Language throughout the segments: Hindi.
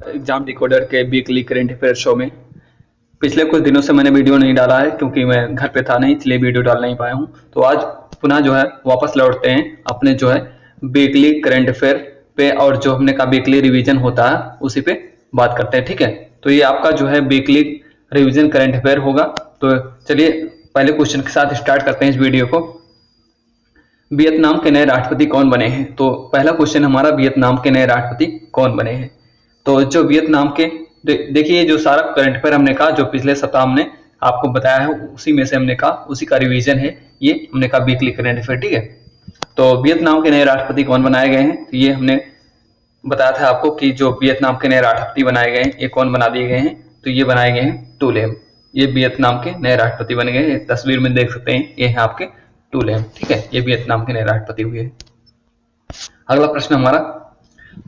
एग्जाम डिकोडर के वीकली करंट अफेयर शो में पिछले कुछ दिनों से मैंने वीडियो नहीं डाला है क्योंकि मैं घर पे था नहीं, इसलिए वीडियो डाल नहीं पाया हूँ। तो आज पुनः जो है वापस लौटते हैं अपने जो है वीकली करंट अफेयर पे, और जो हमने कहा वीकली रिवीजन होता है उसी पे बात करते हैं, ठीक है। तो ये आपका जो है वीकली रिवीजन करंट अफेयर होगा। तो चलिए पहले क्वेश्चन के साथ स्टार्ट करते हैं इस वीडियो को। वियतनाम के नए राष्ट्रपति कौन बने हैं? तो पहला क्वेश्चन हमारा, वियतनाम के नए राष्ट्रपति कौन बने हैं? तो जो वियतनाम के, देखिए जो सारा करंट अफेयर हमने कहा जो पिछले सप्ताह हमने आपको बताया है उसी में से हमने कहा, उसी का रिवीजन है ये, हमने कहा वीकली करंट अफेयर, ठीक है। तो वियतनाम के नए राष्ट्रपति कौन बनाए गए हैं? तो ये हमने बताया था आपको कि जो वियतनाम के नए राष्ट्रपति बनाए गए हैं ये कौन बना दिए गए हैं? तो ये बनाए गए हैं टू लेम। ये वियतनाम के नए राष्ट्रपति बन गए हैं, तस्वीर में देख सकते हैं, ये है आपके टू लेम, ठीक है। ये वियतनाम के नए राष्ट्रपति हुए हैं। अगला प्रश्न हमारा,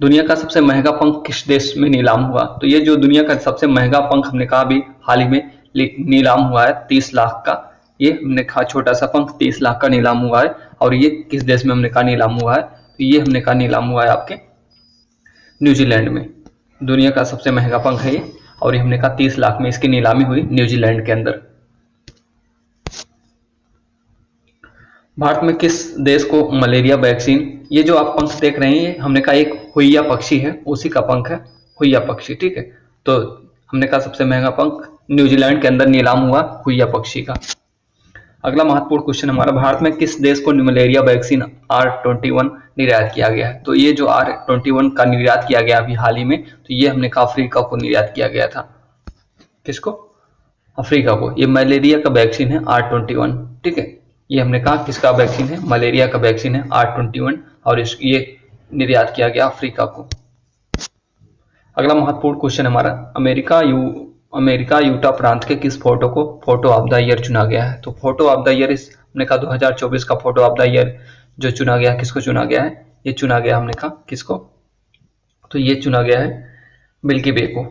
दुनिया का सबसे महंगा पंख किस देश में नीलाम हुआ? तो ये जो दुनिया का सबसे महंगा पंख हमने कहा अभी हाल ही में नीलाम हुआ है 30 लाख का, ये हमने कहा छोटा सा पंख 30 लाख का नीलाम हुआ है। और ये किस देश में हमने कहा नीलाम हुआ है? तो ये हमने कहा नीलाम हुआ है आपके न्यूजीलैंड में। दुनिया का सबसे महंगा पंख है ये, और ये हमने कहा 30 लाख में इसकी नीलामी हुई न्यूजीलैंड के अंदर। भारत में किस देश को मलेरिया वैक्सीन, ये जो आप पंख देख रहे हैं हमने कहा एक हुइया पक्षी है, उसी का पंख है हुइया पक्षी, ठीक है। तो हमने कहा सबसे महंगा पंख न्यूजीलैंड के अंदर नीलाम हुआ हुइया पक्षी का। अगला महत्वपूर्ण क्वेश्चन हमारा, भारत में किस देश को मलेरिया वैक्सीन R21 निर्यात किया गया है? तो ये जो R21 का निर्यात किया गया अभी हाल ही में, तो ये हमने कहा अफ्रीका को निर्यात किया गया था। किसको? अफ्रीका को। ये मलेरिया का वैक्सीन है R21, ठीक है। ये हमने कहा किसका वैक्सीन है? मलेरिया का वैक्सीन है R21, और ये निर्यात किया गया अफ्रीका को। अगला महत्वपूर्ण क्वेश्चन हमारा, अमेरिका यूटा प्रांत के किस फोटो को फोटो ऑफ द ईयर चुना गया है? तो फोटो ऑफ द ईयर हमने कहा 2024 का फोटो ऑफ द ईयर जो चुना गया, किसको चुना गया है? ये चुना गया हमने कहा किसको? तो ये चुना गया है मिल्की वे को।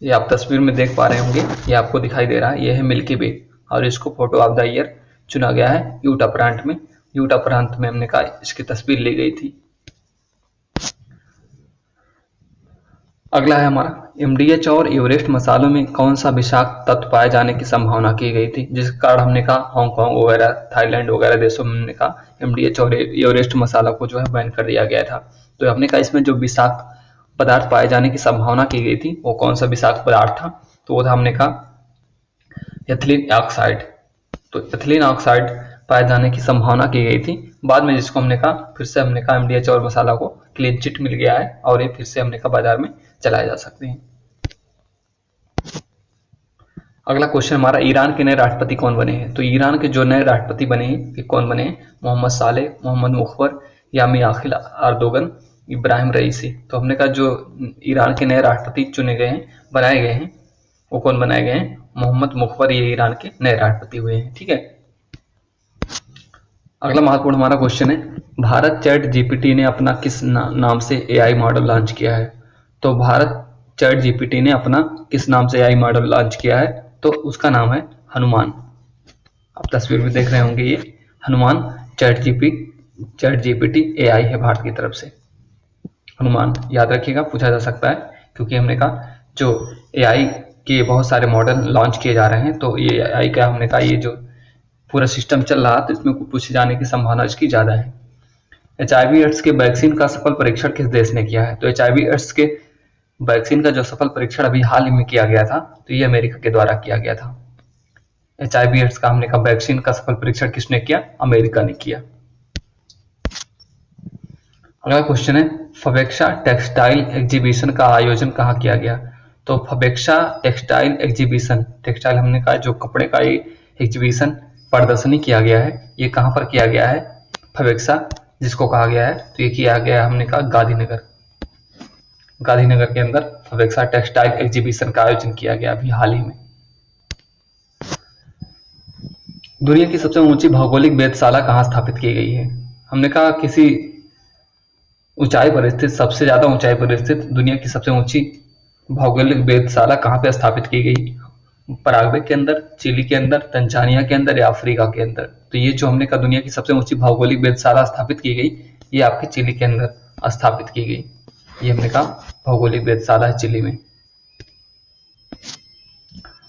ये आप तस्वीर में देख पा रहे होंगे, ये आपको दिखाई दे रहा है, ये है मिल्की वे, और इसको फोटो ऑफ द ईयर चुना गया है यूटा प्रांत में। यूटा प्रांत में हमने कहा इसकी तस्वीर ली गई थी। अगला है हमारा, MDH और एवरेस्ट मसालों में कौन सा विषाक्त तत्व पाए जाने की संभावना की गई थी, जिसके कारण हमने कहा हांगकांग वगैरह, थाईलैंड वगैरह देशों में हमने कहा MDH और एवरेस्ट मसाला को जो है बैन कर दिया गया था। तो हमने कहा इसमें जो विषाक्त पदार्थ पाए जाने की संभावना की गई थी वो कौन सा विषाक्त पदार्थ था? तो वो था हमने कहा एथिलीन ऑक्साइड। तो एथिलीन ऑक्साइड पाए जाने की संभावना की गई थी, बाद में जिसको हमने कहा फिर से हमने कहा MDH और मसाला को क्लीन चिट मिल गया है, और ये फिर से हमने कहा बाजार में चलाए जा सकते हैं। अगला क्वेश्चन हमारा, ईरान के नए राष्ट्रपति कौन बने हैं? तो ईरान के जो नए राष्ट्रपति बने हैं ये कौन बने हैं? मोहम्मद सालेह, मोहम्मद मुखबर, यामी आखिल अर्दोगन, इब्राहिम रईसी। तो हमने कहा जो ईरान के नए राष्ट्रपति चुने गए हैं, बनाए गए हैं, वो कौन बनाए गए हैं? मोहम्मद मुखबर, ये ईरान के नए राष्ट्रपति हुए हैं, ठीक है। अगला महत्वपूर्ण हमारा क्वेश्चन है, भारत चैट जीपीटी ने अपना किस नाम से AI मॉडल लॉन्च किया है? तो भारत चैट जीपीटी ने अपना किस नाम से AI मॉडल लॉन्च किया है? तो उसका नाम है हनुमान। आप तस्वीर में देख रहे होंगे, ये हनुमान चैट जीपीटी AI है भारत की तरफ से। हनुमान याद रखिएगा, पूछा जा सकता है, क्योंकि हमने कहा जो AI के बहुत सारे मॉडल लॉन्च किए जा रहे हैं, तो ये AI का हमने कहा ये जो पूरा सिस्टम चल रहा है तो इसमें पूछे जाने की संभावना इसकी ज्यादा है। HIV एड्स के वैक्सीन का सफल परीक्षण किस देश ने किया है? तो HIV एड्स के वैक्सीन का जो सफल परीक्षण अभी हाल ही में किया गया था, तो ये अमेरिका के द्वारा किया गया था। HIV एड्स का हमने कहा वैक्सीन का सफल परीक्षण किसने किया? अमेरिका ने किया। अगला क्वेश्चन है, फबेक्सा टेक्सटाइल एग्जीबिशन का आयोजन कहाँ किया गया? तो फबेक्सा टेक्सटाइल एग्जीबिशन, टेक्सटाइल हमने कहा जो कपड़े का एग्जीबिशन प्रदर्शनी किया गया है, ये कहाँ पर किया गया है? फबेक्सा जिसको कहा गया है, तो ये किया गया हमने कहा गांधीनगर के अंदर फबेक्सा टेक्सटाइल एग्जीबिशन का आयोजन किया गया अभी हाल ही में। दुनिया की सबसे ऊंची भौगोलिक वेधशाला कहाँ स्थापित की गई है? हमने कहा किसी ऊंचाई पर स्थित, सबसे ज्यादा ऊंचाई पर स्थित दुनिया की सबसे ऊंची भौगोलिक वेधशाला कहाँ पे स्थापित की गई? पराग्वे के अंदर, चिली के अंदर, तंजानिया के अंदर या अफ्रीका के अंदर? तो ये जो हमने कहा दुनिया की सबसे ऊंची भौगोलिक वेधशाला स्थापित की गई, ये आपके चिली के अंदर स्थापित की गई, ये हमने कहा भौगोलिक वेधशाला है चिली में।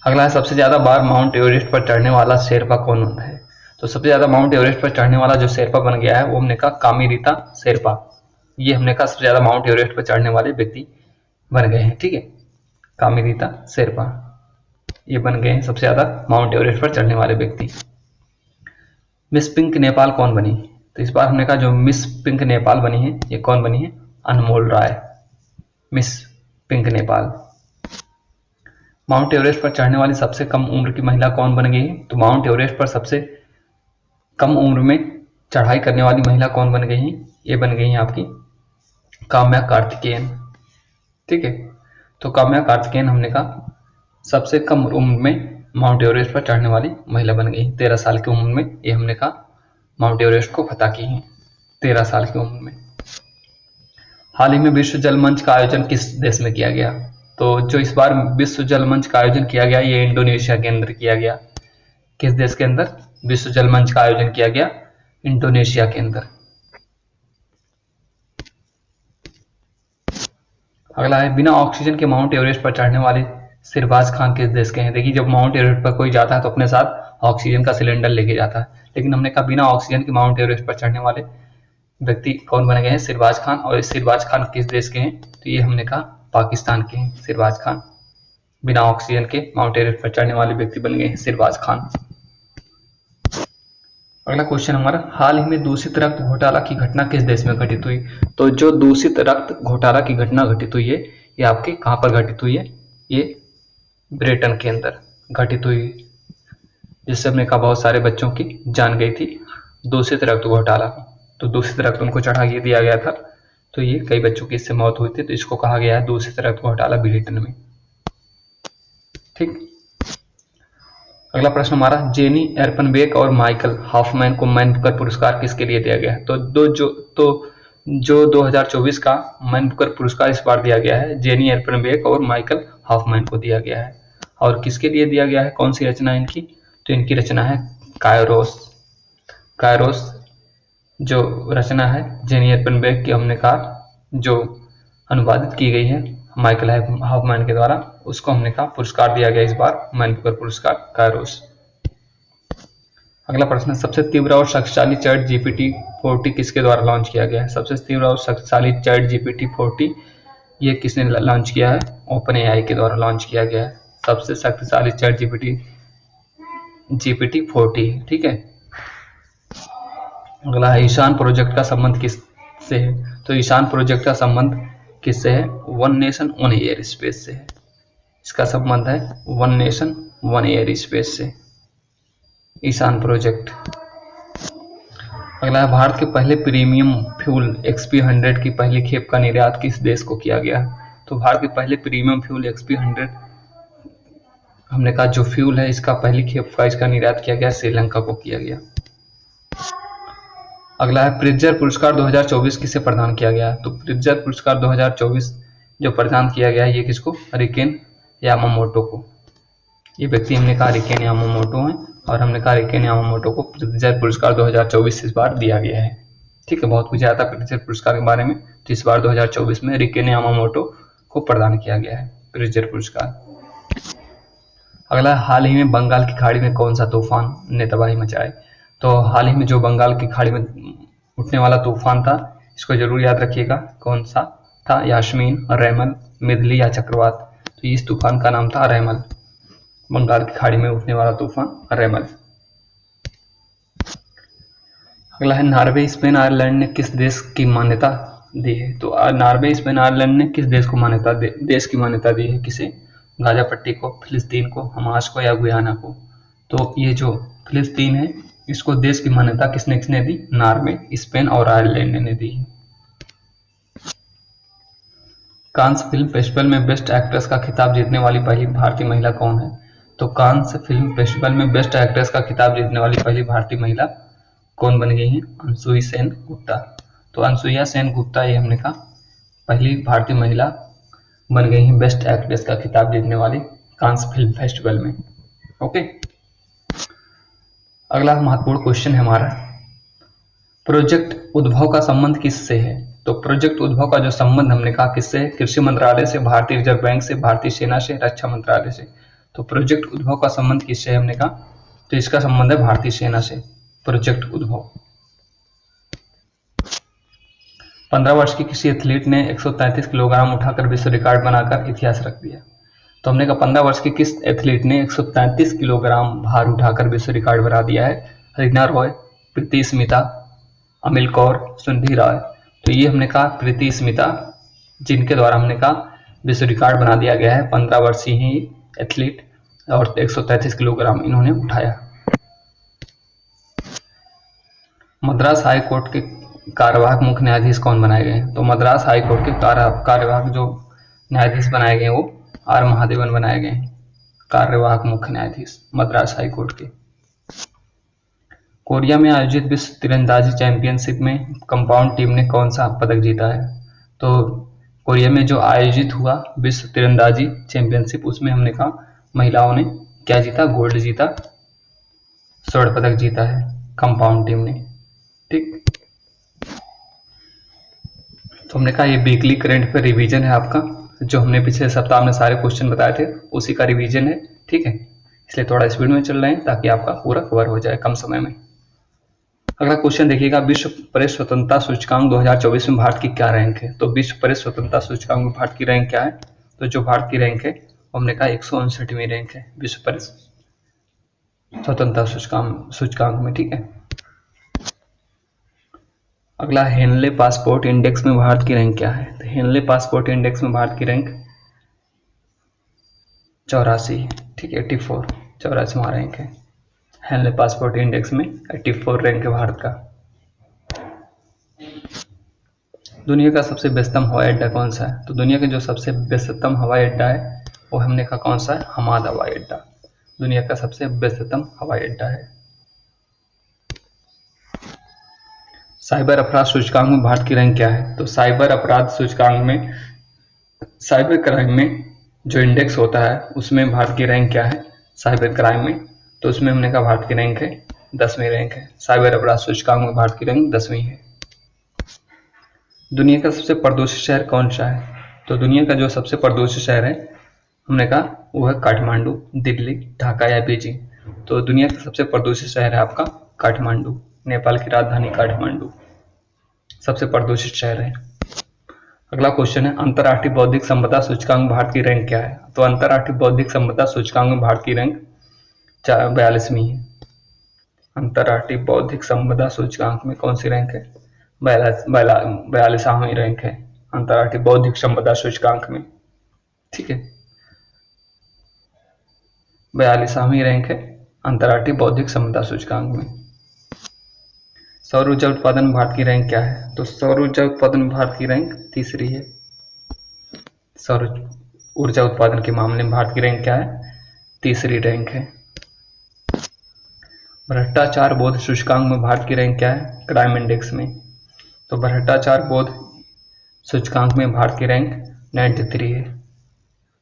अगला है सबसे ज्यादा बार माउंट एवरेस्ट पर चढ़ने वाला शेरपा कौन है। तो सबसे ज्यादा माउंट एवरेस्ट पर चढ़ने वाला जो शेरपा बन गया है वो हमने कहा कामिरीता शेरपा। ये हमने कहा सबसे ज्यादा माउंट एवरेस्ट पर चढ़ने वाले व्यक्ति बन गए हैं। ठीक है, कामिरीता शेरपा ये बन गए हैं सबसे ज्यादा माउंट एवरेस्ट पर चढ़ने वाले व्यक्ति। मिस पिंक नेपाल कौन बनी। तो इस बार हमने कहा जो मिस पिंक नेपाल बनी है ये कौन बनी है, Anmol Rai, miss pink Nepal. Mount Everest पर चढ़ने वाली सबसे कम उम्र की महिला कौन बन गई है। तो माउंट एवरेस्ट पर सबसे कम उम्र में चढ़ाई करने वाली महिला कौन बन गई है, ये बन गई है आपकी काम्या कार्तिकेयन। ठीक है, तो काम्या कार्तिकेयन हमने कहा सबसे कम उम्र में माउंट एवरेस्ट पर चढ़ने वाली महिला बन गई। 13 साल की उम्र में ये हमने कहा माउंट एवरेस्ट को फतह की है, 13 साल की उम्र में। हाल ही में विश्व जल मंच का आयोजन किस देश में किया गया। तो जो इस बार विश्व जल मंच का आयोजन किया गया ये इंडोनेशिया के अंदर किया गया। किस देश के अंदर विश्व जल मंच का आयोजन किया गया, इंडोनेशिया के अंदर। अगला है बिना ऑक्सीजन के माउंट एवरेस्ट पर चढ़ने वाले सिरबाज खान किस देश के हैं। देखिए जब माउंट एवरेस्ट पर कोई जाता है तो अपने साथ ऑक्सीजन का सिलेंडर लेके जाता है, लेकिन हमने कहा बिना ऑक्सीजन के माउंट एवरेस्ट पर चढ़ने वाले व्यक्ति कौन बने गए हैं, सिरबाज खान। और सिरबाज खान किस देश के हैं, तो ये हमने कहा पाकिस्तान के हैं सिरबाज खान। बिना ऑक्सीजन के माउंट एवरेस्ट पर चढ़ने वाले व्यक्ति बन गए हैं सिरबाज खान। अगला क्वेश्चन हमारा, हाल ही में दूषित रक्त घोटाला की घटना किस देश में घटित हुई। तो जो दूषित रक्त घोटाला की घटना घटित हुई है ये आपके कहाँ पर घटित हुई है, ये ब्रिटेन के अंदर घटित हुई, जिससे हमने कहा बहुत सारे बच्चों की जान गई थी। दूषित रक्त घोटाला, तो दूषित रक्त उनको चढ़ा के दिया गया था, तो ये कई बच्चों की इससे मौत हुई थी, तो इसको कहा गया है दूषित रक्त घोटाला ब्रिटेन में। ठीक, अगला प्रश्न हमारा, जेनी एर्पनबेक और माइकल हॉफमैन को मैन बुकर पुरस्कार किसके लिए दिया गया है। तो जो 2024 का मैन बुकर पुरस्कार इस बार दिया गया है जेनी एर्पनबेक और माइकल हॉफमैन को दिया गया है। और किसके लिए दिया गया है, कौन सी रचना है इनकी, तो इनकी रचना है कायरोस। कायरोस जो रचना है जेनी एर्पनबेक की, हमने कहा जो अनुवादित की गई है माइकल हॉफमैन के द्वारा, उसको हमने कहा पुरस्कार दिया गया इस बार मैन बुकर पुरस्कार कायरोस। अगला प्रश्न, सबसे तीव्र और शक्तिशाली चैट जीपीटी 40 किसके द्वारा लॉन्च किया गया है। सबसे तीव्र और शक्तिशाली चैट जीपीटी 40 ये किसने लॉन्च किया है, ओपन एआई के द्वारा लॉन्च किया गया है सबसे शक्तिशाली चैट जीपीटी 40। ठीक है, अगला है ईशान प्रोजेक्ट का संबंध किससे है। तो ईशान प्रोजेक्ट का संबंध किससे है, one nation one air space से है। इसका संबंध है one nation one air space से, ईशान प्रोजेक्ट। अगला है भारत के पहले प्रीमियम फ्यूल XP100 की पहली खेप का निर्यात किस देश को किया गया है। तो भारत के पहले प्रीमियम फ्यूल XP100 हमने कहा जो फ्यूल है इसका पहली खेप का इसका निर्यात किया गया, श्रीलंका को किया गया। अगला है प्रिट्जर पुरस्कार 2024 किसे प्रदान किया गया। तो प्रिट्जर पुरस्कार 2024 जो प्रदान किया गया है ये किसको, रिकेन यामामोटो को। ये व्यक्ति हमने कहा रिकेन यामामोटो है, और हमने कहा रिकेन यामामोटो को प्रिट्जर पुरस्कार 2024 इस बार दिया गया है। ठीक है, बहुत पूछा था प्रिट्जर पुरस्कार के बारे में, तो इस बार 2024 में रिकेन यामामोटो को प्रदान किया गया है प्रिट्जर पुरस्कार। अगला, हाल ही में बंगाल की खाड़ी में कौन सा तूफान ने तबाही मचाई। तो हाल ही में जो बंगाल की खाड़ी में उठने वाला तूफान था, इसको जरूर याद रखिएगा कौन सा था, यास्मीन, रैमल, मिदली या चक्रवात। तो इस तूफान का नाम था रैमल, बंगाल की खाड़ी में उठने वाला तूफान रैमल। अगला है नॉर्वे स्पेन आयरलैंड ने किस देश की मान्यता दी है। तो नॉर्वे स्पेन आयरलैंड ने किस देश को देश की मान्यता दी है, किसे, गाजा पट्टी को, फिलिस्तीन को, हमास को या गुयाना को। तो ये जो फिलिस्तीन है इसको देश की मान्यता किसने किसने दी, नॉर्वे, स्पेन और आयरलैंड ने दी है। कांस फिल्म फेस्टिवल में बेस्ट एक्ट्रेस का खिताब जीतने वाली पहली भारतीय महिला कौन है। तो कांस फिल्म फेस्टिवल में बेस्ट एक्ट्रेस का खिताब जीतने वाली पहली भारतीय महिला कौन बन गई है, अनसुई सेन गुप्ता। तो अनसुईया सेन गुप्ता ये हमने कहा पहली भारतीय महिला बन गई है बेस्ट एक्ट्रेस का खिताब जीतने वाली कांस फिल्म फेस्टिवल में। ओके, अगला महत्वपूर्ण क्वेश्चन है हमारा, प्रोजेक्ट उद्भव का संबंध किससे है। तो प्रोजेक्ट उद्भव का जो संबंध हमने कहा किससे है? कृषि मंत्रालय से, भारतीय रिजर्व बैंक से, भारतीय सेना से, रक्षा मंत्रालय से। तो प्रोजेक्ट उद्भव का संबंध किससे है हमने कहा? तो इसका संबंध है भारतीय सेना से, प्रोजेक्ट उद्भव। 15 वर्ष की किसी एथलीट ने 133 किलोग्राम उठाकर विश्व रिकॉर्ड बनाकर इतिहास रख दिया। तो हमने कहा 15 वर्ष के किस एथलीट ने 133 किलोग्राम भार उठाकर विश्व रिकॉर्ड बना दिया है? रीना रॉय, प्रीति स्मिता, अमिल कौर, सुनिधि रॉय। तो ये हमने कहा प्रीति स्मिता, जिनके द्वारा हमने कहा विश्व रिकॉर्ड बना दिया गया है। 15 वर्षीय ही एथलीट और 133 किलोग्राम इन्होंने उठाया। मद्रास हाई कोर्ट के कार्यवाहक मुख्य न्यायाधीश कौन बनाए गए हैं? तो मद्रास हाई कोर्ट के कार्यवाहक जो न्यायाधीश बनाए गए वो आर महादेवन बनाए गए हैं, कार्यवाहक मुख्य न्यायाधीश मद्रास हाई कोर्ट के। कोरिया में आयोजित विश्व तीरंदाजी चैंपियनशिप में कंपाउंड टीम ने कौन सा पदक जीता है? तो कोरिया में जो आयोजित हुआ विश्व तीरंदाजी चैंपियनशिप, उसमें हमने कहा महिलाओं ने क्या जीता? गोल्ड जीता, स्वर्ण पदक जीता है कंपाउंड टीम ने। ठीक, तो हमने कहा ये वीकली करंट पे रिवीजन है आपका, जो हमने पिछले सप्ताह में सारे क्वेश्चन बताए थे उसी का रिवीजन है। ठीक है, इसलिए थोड़ा स्पीड में चल रहे हैं ताकि आपका पूरा कवर हो जाए कम समय में। अगला क्वेश्चन देखिएगा, विश्व प्रेस स्वतंत्रता सूचकांक 2024 में भारत की क्या रैंक है? तो विश्व प्रेस स्वतंत्रता सूचकांक में भारत की रैंक क्या है? तो जो भारत की रैंक है वो हमने कहा 159वीं रैंक है विश्व प्रेस स्वतंत्रता सूचकांक में। ठीक है, अगला हेनले पासपोर्ट इंडेक्स में भारत की रैंक क्या है? तो हेनले पासपोर्ट इंडेक्स में भारत की रैंक 84, ठीक है, 84, 84वां रैंक है। हेनले पासपोर्ट इंडेक्स में 84 रैंक है भारत का। दुनिया का सबसे व्यस्ततम हवाई अड्डा कौन सा है? तो दुनिया का जो सबसे व्यस्ततम हवाई अड्डा है वो हमने कहा कौन सा है? हमाद हवाई अड्डा दुनिया का सबसे व्यस्ततम हवाई अड्डा है। साइबर अपराध सूचकांक में भारत की रैंक क्या है? तो साइबर अपराध सूचकांक में, साइबर क्राइम में जो इंडेक्स होता है उसमें भारत की रैंक क्या है? साइबर क्राइम में, तो उसमें हमने कहा भारत की रैंक है 10वीं रैंक है। साइबर अपराध सूचकांक में भारत की रैंक 10वीं है। दुनिया का सबसे प्रदूषित शहर कौन सा है? तो दुनिया का जो सबसे प्रदूषित शहर है हमने कहा वो है काठमांडू, दिल्ली, ढाका या बीजिंग। तो दुनिया का सबसे प्रदूषित शहर है आपका काठमांडू, नेपाल की राजधानी काठमांडू सबसे प्रदूषित शहर है। अगला क्वेश्चन है, अंतर्राष्ट्रीय बौद्धिक संपदा सूचकांक में भारत की रैंक क्या है? तो अंतर्राष्ट्रीय बौद्धिक संपदा सूचकांक में भारत की रैंक 42वीं है। अंतर्राष्ट्रीय बौद्धिक संपदा सूचकांक में कौन सी रैंक है? 42वीं रैंक है अंतर्राष्ट्रीय बौद्धिक संपदा सूचकांक में। ठीक है, 42वीं रैंक है अंतर्राष्ट्रीय बौद्धिक संपदा सूचकांक में। सौर ऊर्जा उत्पादन में भारत की रैंक क्या है? तो सौर ऊर्जा उत्पादन में भारत की रैंक 3री है। सौर ऊर्जा उत्पादन के मामले में भारत की रैंक क्या है? 3री रैंक है। भ्रष्टाचार बोध सूचकांक में भारत की रैंक क्या है? क्राइम इंडेक्स में। तो भ्रष्टाचार बोध सूचकांक में भारत की रैंक 93 है।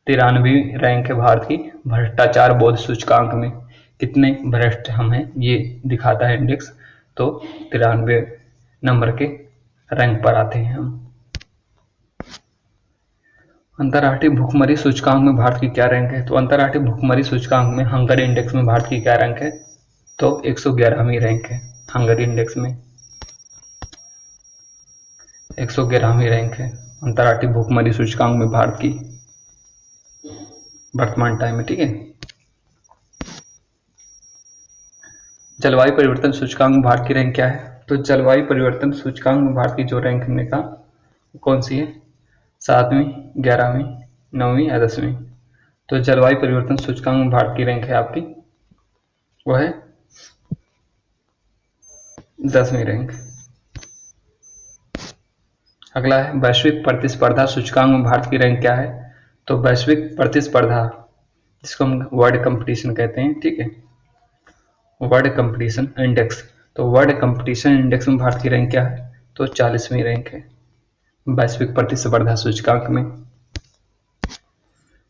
93वीं रैंक है भारत की भ्रष्टाचार बोध सूचकांक में। कितने भ्रष्ट हम हैं ये दिखाता है इंडेक्स, तो 93 नंबर के रैंक पर आते हैं हम। अंतर्राष्ट्रीय भुखमरी सूचकांक में भारत की क्या रैंक है? तो अंतर्राष्ट्रीय भुखमरी सूचकांक में हंगरी इंडेक्स में भारत की क्या रैंक है? तो 111वीं रैंक है हंगरी इंडेक्स में, 111वीं रैंक है अंतर्राष्ट्रीय भुखमरी सूचकांक में भारत की वर्तमान टाइम में। ठीक है, जलवायु परिवर्तन सूचकांक में भारत की रैंक क्या है? तो जलवायु परिवर्तन सूचकांक में भारत की जो रैंक हमने कहा कौन सी है? 7वीं, 11वीं, 9वीं या 10वीं। तो जलवायु परिवर्तन सूचकांक में भारत की रैंक है आपकी वो है 10वीं रैंक। अगला है वैश्विक प्रतिस्पर्धा सूचकांक में भारत की रैंक क्या है? तो वैश्विक प्रतिस्पर्धा जिसको हम वर्ल्ड कंपटीशन कहते हैं, ठीक है, वर्ल्ड कंपटीशन इंडेक्स। तो वर्ल्ड कंपटीशन इंडेक्स में भारत की रैंक क्या है? तो 40वीं रैंक है वैश्विक प्रतिस्पर्धा सूचकांक में।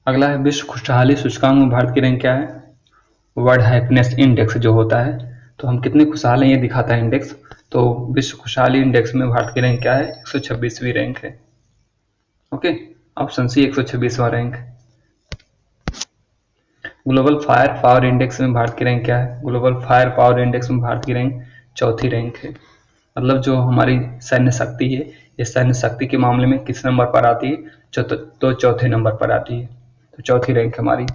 अगला है विश्व खुशहाली सूचकांक में भारत की रैंक क्या है? वर्ल्ड हैप्पीनेस इंडेक्स जो होता है तो हम कितने खुशहाल हैं ये दिखाता है इंडेक्स। तो विश्व खुशहाली इंडेक्स में भारत की रैंक क्या है? 126वीं रैंक है। ओके, ऑप्शन सी 126वां rank. Global fire power index में भारत की रैंक क्या है? ग्लोबल फायर पावर इंडेक्स में भारत की रैंक चौथी रैंक है। मतलब जो हमारी सैन्य शक्ति है, ये सैन्य शक्ति के मामले में किस नंबर पर आती है? तो चौथे नंबर पर आती है। तो चौथी रैंक हमारी।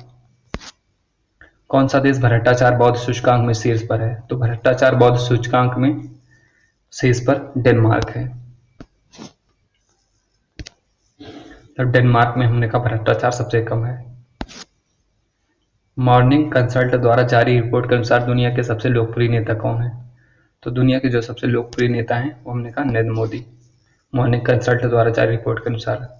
कौन सा देश भ्रष्टाचार बौद्ध सूचकांक में शीर्ष पर है? तो भ्रष्टाचार बौद्ध सूचकांक में शीर्ष पर डेनमार्क है। तो डेनमार्क में हमने कहा भ्रष्टाचार सबसे कम है। मॉर्निंग कंसल्ट द्वारा जारी रिपोर्ट के अनुसार दुनिया के सबसे लोकप्रिय नेता कौन है? तो दुनिया के जो सबसे लोकप्रिय नेता हैं वो हमने कहा नरेंद्र मोदी। मॉर्निंग कंसल्ट द्वारा जारी रिपोर्ट के अनुसार।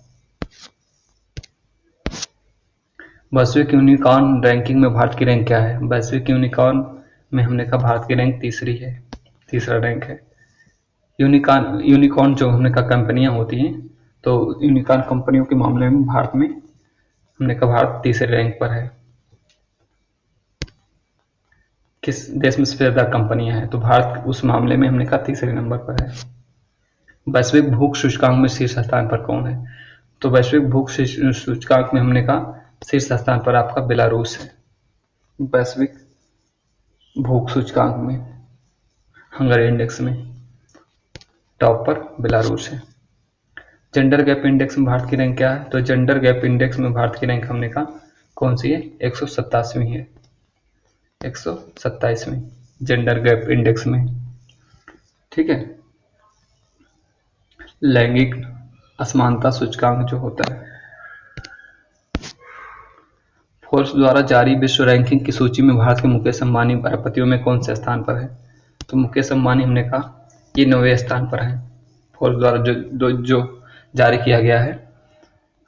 वैश्विक यूनिकॉर्न रैंकिंग में भारत की रैंक क्या है? वैश्विक यूनिकॉर्न में हमने कहा भारत की रैंक तीसरी है, तीसरा रैंक है। यूनिकॉर्न जो हमने कहा कंपनियां होती हैं, तो यूनिकॉर्न कंपनियों के मामले में भारत में हमने कहा भारत तीसरे रैंक पर है। किस देश में सबसे ज्यादा कंपनियां हैं? तो भारत उस मामले में हमने कहा तीसरे नंबर पर है। वैश्विक भूख सूचकांक में शीर्ष स्थान पर कौन है? तो वैश्विक भूख सूचकांक में हमने कहा शीर्ष स्थान पर आपका बेलारूस है। वैश्विक भूख सूचकांक में, हंगर इंडेक्स में टॉप पर बेलारूस है। जेंडर गैप इंडेक्स में भारत की रैंक क्या है? तो जेंडर गैप इंडेक्स में भारत की रैंक हमने कहा कौन सी है? 127वीं है, 127वीं जेंडर गैप इंडेक्स में। ठीक है। लैंगिक असमानता सूचकांक जो होता है, फोर्ब्स द्वारा जारी विश्व रैंकिंग की सूची में भारत के मुकेश अंबानी अरबपतियों में कौन से स्थान पर है? तो मुकेश अंबानी हमने कहा ये 9वें स्थान पर है। फोर्ब्स द्वारा जो जारी किया गया है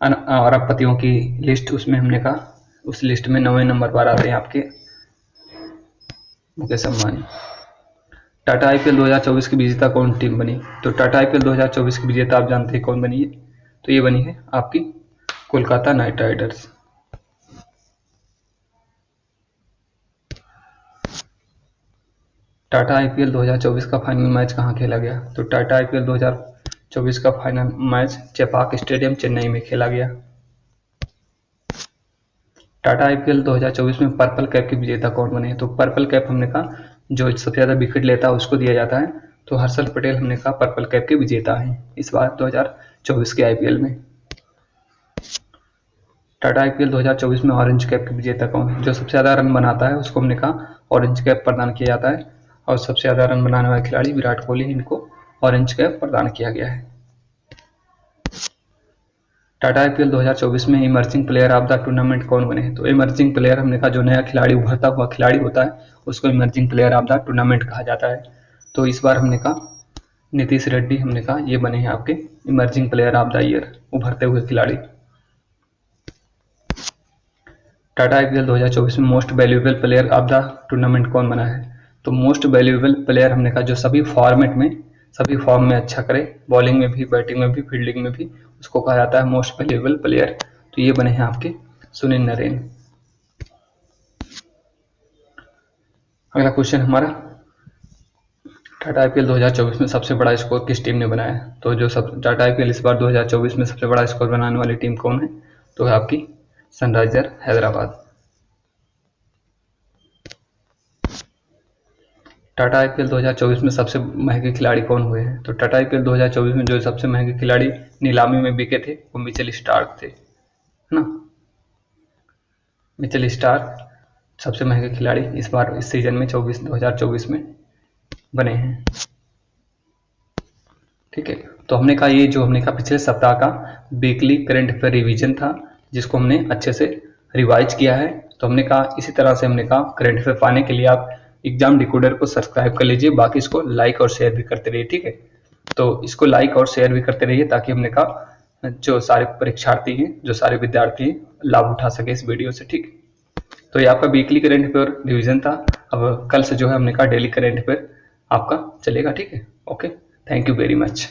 अरबपतियों की लिस्ट, उसमें हमने कहा उस लिस्ट में 9वें नंबर पर आते हैं आपके मुकेश अंबानी। टाटा आईपीएल 2024 की विजेता कौन टीम बनी? तो टाटा आईपीएल 2024 की विजेता आप जानते हैं कौन बनी है? तो ये बनी है आपकी Kolkata night Riders. Tata IPL 2024 का फाइनल मैच कहाँ खेला गया? तो टाटा आईपीएल 2024 का final match Chapek stadium Chennai में खेला गया। टाटा आईपीएल 2024 में पर्पल कैप की विजेता कौन बने? तो पर्पल कैप हमने कहा जो सबसे ज्यादा विकेट लेता है उसको दिया जाता है। तो हर्षल पटेल हमने कहा पर्पल कैप के विजेता हैं इस बार 2024 के आईपीएल में। टाटा आईपीएल 2024 में ऑरेंज कैप की विजेता कौन है? जो सबसे ज्यादा रन बनाता है उसको हमने कहा ऑरेंज कैप प्रदान किया जाता है, और सबसे ज्यादा रन बनाने वाले खिलाड़ी विराट कोहली, इनको ऑरेंज कैप प्रदान किया गया है। टाटा आईपीएल 2024 में emerging player of the tournament कौन बने? तो इमर्जिंग प्लेयर हमने कहा जो नया खिलाड़ी, उभरता हुआ खिलाड़ी होता है उसको emerging player of the tournament कहा जाता है। तो इस बार हमने कहा नीतीश रेड्डी हमने कहा ये बने हैं आपके emerging player of the year, उभरते हुए खिलाड़ी। टाटा आईपीएल 2024 में most valuable player of the tournament कौन बना है? तो मोस्ट वैल्यूएबल प्लेयर हमने कहा जो सभी फॉर्मेट में, सभी फॉर्म में अच्छा करे, बॉलिंग में भी, बैटिंग में भी, फील्डिंग में भी, उसको कहा जाता है मोस्ट वैल्यूएबल प्लेयर। तो ये बने हैं आपके सुनील नरेन। अगला क्वेश्चन हमारा, टाटा आईपीएल 2024 में सबसे बड़ा स्कोर किस टीम ने बनाया? तो जो टाटा आईपीएल इस बार 2024 में सबसे बड़ा स्कोर बनाने वाली टीम कौन है? तो है आपकी सनराइजर हैदराबाद। टाटा आईपीएल 2024 में सबसे महंगे खिलाड़ी कौन हुए हैं? तो टाटा आईपीएल 2024 में जो सबसे महंगे खिलाड़ी नीलामी में बिके थे वो मिचेल स्टार्क थे, है ना। मिचेल स्टार्क सबसे महंगे खिलाड़ी इस बार इस सीजन में 2024 में बने हैं। ठीक है, तो हमने कहा ये जो हमने कहा पिछले सप्ताह का वीकली करंट अफेयर रिवीजन था जिसको हमने अच्छे से रिवाइज किया है। तो हमने कहा इसी तरह से हमने कहा करंट अफेयर पाने के लिए आप एग्जाम डिकोडर को सब्सक्राइब कर लीजिए, बाकी इसको लाइक और शेयर भी करते रहिए। ठीक है, तो इसको लाइक और शेयर भी करते रहिए ताकि हमने कहा जो सारे परीक्षार्थी हैं, जो सारे विद्यार्थी हैं, लाभ उठा सके इस वीडियो से। ठीक, तो ये आपका वीकली करंट अफेयर रिवीजन था। अब कल से जो है हमने कहा डेली करंट अफेयर आपका चलेगा। ठीक है, okay, thank you very much.